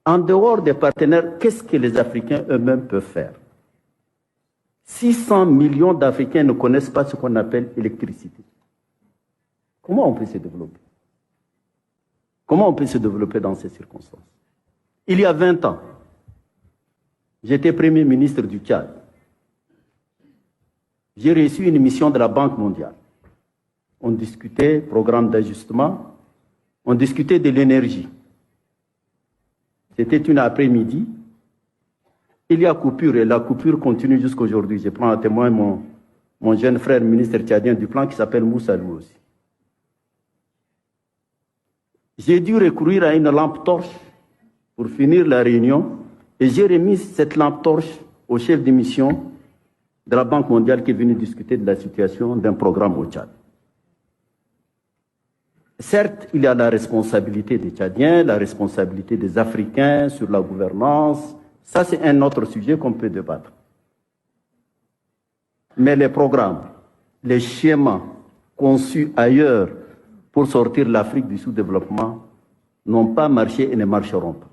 En dehors des partenaires, qu'est-ce que les Africains eux-mêmes peuvent faire? 600 millions d'Africains ne connaissent pas ce qu'on appelle l'électricité. Comment on peut se développer? Comment on peut se développer dans ces circonstances? Il y a 20 ans, j'étais Premier ministre du Tchad. J'ai reçu une mission de la Banque mondiale. On discutait programme d'ajustement, on discutait de l'énergie. C'était une après-midi. Il y a coupure et la coupure continue jusqu'à aujourd'hui. Je prends à témoin mon jeune frère ministre tchadien du plan qui s'appelle Moussa Lou aussi. J'ai dû recourir à une lampe torche pour finir la réunion et j'ai remis cette lampe torche au chef de mission de la Banque mondiale qui est venu discuter de la situation d'un programme au Tchad. Certes, il y a la responsabilité des Tchadiens, la responsabilité des Africains sur la gouvernance. Ça, c'est un autre sujet qu'on peut débattre. Mais les programmes, les schémas conçus ailleurs pour sortir l'Afrique du sous-développement n'ont pas marché et ne marcheront pas.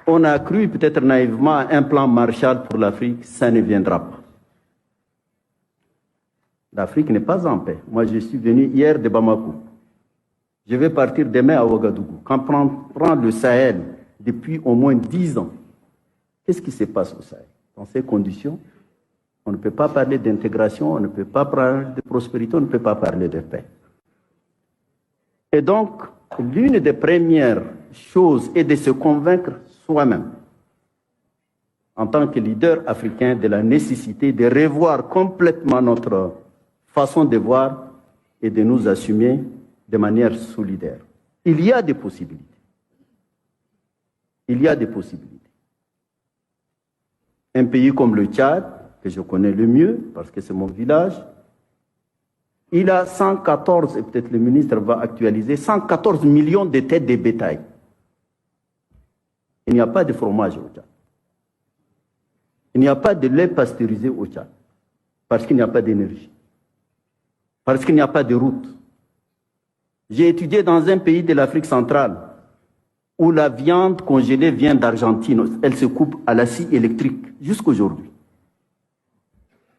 On a cru peut-être naïvement à un plan Marshall pour l'Afrique, ça ne viendra pas. L'Afrique n'est pas en paix. Moi, je suis venu hier de Bamako. Je vais partir demain à Ouagadougou. Quand on prend le Sahel depuis au moins 10 ans, qu'est-ce qui se passe au Sahel? Dans ces conditions, on ne peut pas parler d'intégration, on ne peut pas parler de prospérité, on ne peut pas parler de paix. Et donc, l'une des premières choses est de se convaincre soi-même, en tant que leader africain, de la nécessité de revoir complètement notre façon de voir et de nous assumer de manière solidaire. Il y a des possibilités. Il y a des possibilités. Un pays comme le Tchad, que je connais le mieux, parce que c'est mon village, il a 114, et peut-être le ministre va actualiser, 114 millions de têtes de bétail. Il n'y a pas de fromage au Tchad. Il n'y a pas de lait pasteurisé au Tchad, parce qu'il n'y a pas d'énergie, parce qu'il n'y a pas de route. J'ai étudié dans un pays de l'Afrique centrale où la viande congelée vient d'Argentine. Elle se coupe à la scie électrique jusqu'aujourd'hui.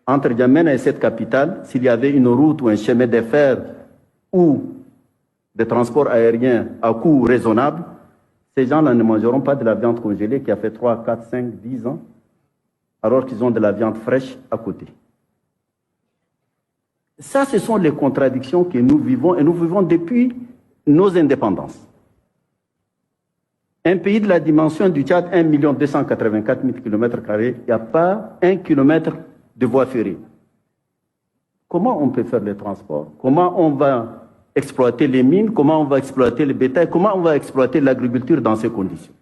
Entre N'Djamena et cette capitale, s'il y avait une route ou un chemin de fer ou des transports aériens à coût raisonnable, ces gens-là ne mangeront pas de la viande congelée qui a fait 3, 4, 5, 10 ans, alors qu'ils ont de la viande fraîche à côté. Ça, ce sont les contradictions que nous vivons, et nous vivons depuis nos indépendances. Un pays de la dimension du Tchad, 1 284 000 km², il n'y a pas 1 km de voie ferrée. Comment on peut faire les transports? Comment on va exploiter les mines? Comment on va exploiter le bétail? Comment on va exploiter l'agriculture dans ces conditions?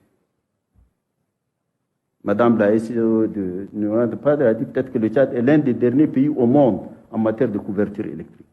Madame la SEO de Padre a dit peut-être que le Tchad est l'un des derniers pays au monde en matière de couverture électrique.